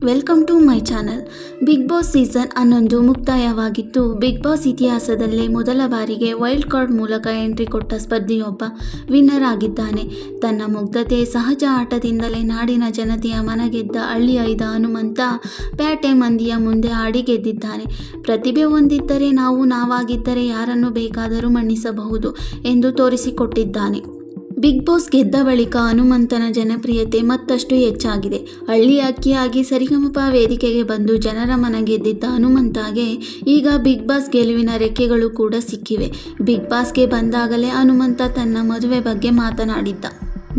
Welcome to my channel. Bigg Boss season 11 ಮುಕ್ತಾಯವಾಗಿದ್ದು, Bigg Boss ಇತಿಹಾಸದಲ್ಲೇ ಮೊದಲ ಬಾರಿಗೆ ವೈಲ್ಡ್ ಕಾರ್ಡ್ ಮೂಲಕ ಎಂಟ್ರಿ ಕೊಟ್ಟ ಸ್ಪರ್ಧಿಯೊಬ್ಬ ವಿನ್ನರ್ ಆಗಿದ್ದಾನೆ. ತನ್ನ ಮುಗ್ಧತೆ, ಸಹಜ ಆಟದಿಂದಲೇ ನಾಡಿನ ಜನತೆಯ ಮನಗೆದ್ದ ಹಳ್ಳಿಯೈದ ಹನುಮಂತ ಪ್ಯಾಟೆ ಮಂದಿಯ ಮುಂದೆ ಆಡಿ ಗೆದ್ದಿದ್ದಾನೆ. ಪ್ರತಿಭೆ ಹೊಂದಿದ್ದರೆ ನಾವು ನಾವಾಗಿದ್ದರೆ ಯಾರನ್ನು ಬೇಕಾದರೂ ಮಣಿಸಬಹುದು ಎಂದು ತೋರಿಸಿಕೊಟ್ಟಿದ್ದಾನೆ. ಬಿಗ್ ಬಾಸ್ ಗೆದ್ದ ಬಳಿಕ ಹನುಮಂತನ ಜನಪ್ರಿಯತೆ ಮತ್ತಷ್ಟು ಹೆಚ್ಚಾಗಿದೆ. ಹಳ್ಳಿ ಅಕ್ಕಿಯಾಗಿ ಸರಿಗಮಪ ವೇದಿಕೆಗೆ ಬಂದು ಜನರ ಮನ ಗೆದ್ದಿದ್ದ ಹನುಮಂತಗೆ ಈಗ ಬಿಗ್ ಬಾಸ್ ಗೆಲುವಿನ ರೆಕ್ಕೆಗಳು ಕೂಡ ಸಿಕ್ಕಿವೆ. ಬಿಗ್ ಬಾಸ್ಗೆ ಬಂದಾಗಲೇ ಹನುಮಂತ ತನ್ನ ಮದುವೆ ಬಗ್ಗೆ ಮಾತನಾಡಿದ್ದ.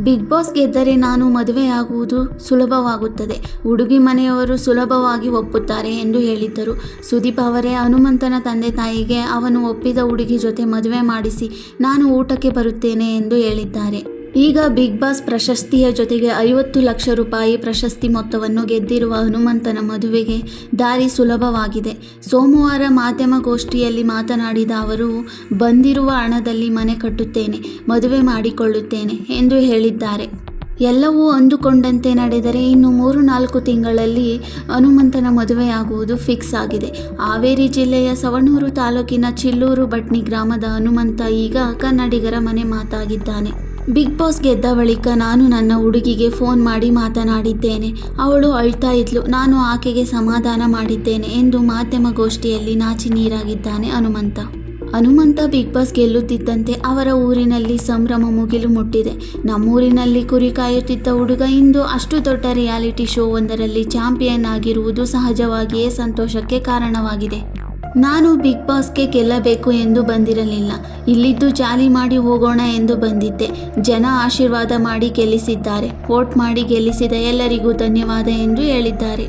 ಬಿಗ್ ಬಾಸ್ ಗೆದ್ದರೆ ನಾನು ಮದುವೆಯಾಗುವುದು ಸುಲಭವಾಗುತ್ತದೆ, ಹುಡುಗಿ ಮನೆಯವರು ಸುಲಭವಾಗಿ ಒಪ್ಪುತ್ತಾರೆ ಎಂದು ಹೇಳಿದ್ದರು. ಸುದೀಪ್ ಅವರೇ ಹನುಮಂತನ ತಂದೆ ತಾಯಿಗೆ ಅವನು ಒಪ್ಪಿದ ಹುಡುಗಿ ಜೊತೆ ಮದುವೆ ಮಾಡಿಸಿ ನಾನು ಊಟಕ್ಕೆ ಬರುತ್ತೇನೆ ಎಂದು ಹೇಳಿದ್ದಾರೆ. ಈಗ ಬಿಗ್ ಬಾಸ್ ಪ್ರಶಸ್ತಿಯ ಜೊತೆಗೆ 50 ಲಕ್ಷ ರೂಪಾಯಿ ಪ್ರಶಸ್ತಿ ಮೊತ್ತವನ್ನು ಗೆದ್ದಿರುವ ಹನುಮಂತನ ಮದುವೆಗೆ ದಾರಿ ಸುಲಭವಾಗಿದೆ. ಸೋಮವಾರ ಮಾಧ್ಯಮಗೋಷ್ಠಿಯಲ್ಲಿ ಮಾತನಾಡಿದ ಅವರು, ಬಂದಿರುವ ಹಣದಲ್ಲಿ ಮನೆ ಕಟ್ಟುತ್ತೇನೆ, ಮದುವೆ ಮಾಡಿಕೊಳ್ಳುತ್ತೇನೆ ಎಂದು ಹೇಳಿದ್ದಾರೆ. ಎಲ್ಲವೂ ಅಂದುಕೊಂಡಂತೆ ನಡೆದರೆ ಇನ್ನು 3-4 ತಿಂಗಳಲ್ಲಿ ಹನುಮಂತನ ಮದುವೆಯಾಗುವುದು ಫಿಕ್ಸ್ ಆಗಿದೆ. ಹಾವೇರಿ ಜಿಲ್ಲೆಯ ಸವಣೂರು ತಾಲೂಕಿನ ಚಿಲ್ಲೂರು ಬಟ್ನಿ ಗ್ರಾಮದ ಹನುಮಂತ ಈಗ ಕನ್ನಡಿಗರ ಮನೆ ಮಾತಾಗಿದ್ದಾನೆ. ಬಿಗ್ ಬಾಸ್ ಗೆದ್ದ ಬಳಿಕ ನಾನು ನನ್ನ ಹುಡುಗಿಗೆ ಫೋನ್ ಮಾಡಿ ಮಾತನಾಡಿದ್ದೇನೆ. ಅವಳು ಅಳ್ತಾ ಇದ್ಲು. ನಾನು ಆಕೆಗೆ ಸಮಾಧಾನ ಮಾಡಿದ್ದೇನೆ ಎಂದು ಮಾಧ್ಯಮಗೋಷ್ಠಿಯಲ್ಲಿ ನಾಚಿ ನೀರಾಗಿದ್ದಾನೆ ಹನುಮಂತ ಬಿಗ್ ಬಾಸ್ ಗೆಲ್ಲುತ್ತಿದ್ದಂತೆ ಅವರ ಊರಿನಲ್ಲಿ ಸಂಭ್ರಮ ಮುಗಿಲು ಮುಟ್ಟಿದೆ. ನಮ್ಮೂರಿನಲ್ಲಿ ಕುರಿ ಕಾಯುತ್ತಿದ್ದ ಹುಡುಗ ಇಂದು ಅಷ್ಟು ದೊಡ್ಡ ರಿಯಾಲಿಟಿ ಶೋ ಒಂದರಲ್ಲಿ ಚಾಂಪಿಯನ್ ಆಗಿರುವುದು ಸಹಜವಾಗಿಯೇ ಸಂತೋಷಕ್ಕೆ ಕಾರಣವಾಗಿದೆ. ನಾನು ಬಿಗ್ ಬಾಸ್ಗೆ ಗೆಲ್ಲಬೇಕು ಎಂದು ಬಂದಿರಲಿಲ್ಲ, ಇಲ್ಲಿದ್ದು ಜಾಲಿ ಮಾಡಿ ಹೋಗೋಣ ಎಂದು ಬಂದಿದ್ದೆ. ಜನ ಆಶೀರ್ವಾದ ಮಾಡಿ ಗೆಲ್ಲಿಸಿದ್ದಾರೆ. ವೋಟ್ ಮಾಡಿ ಗೆಲ್ಲಿಸಿದ ಎಲ್ಲರಿಗೂ ಧನ್ಯವಾದ ಎಂದು ಹೇಳಿದ್ದಾರೆ.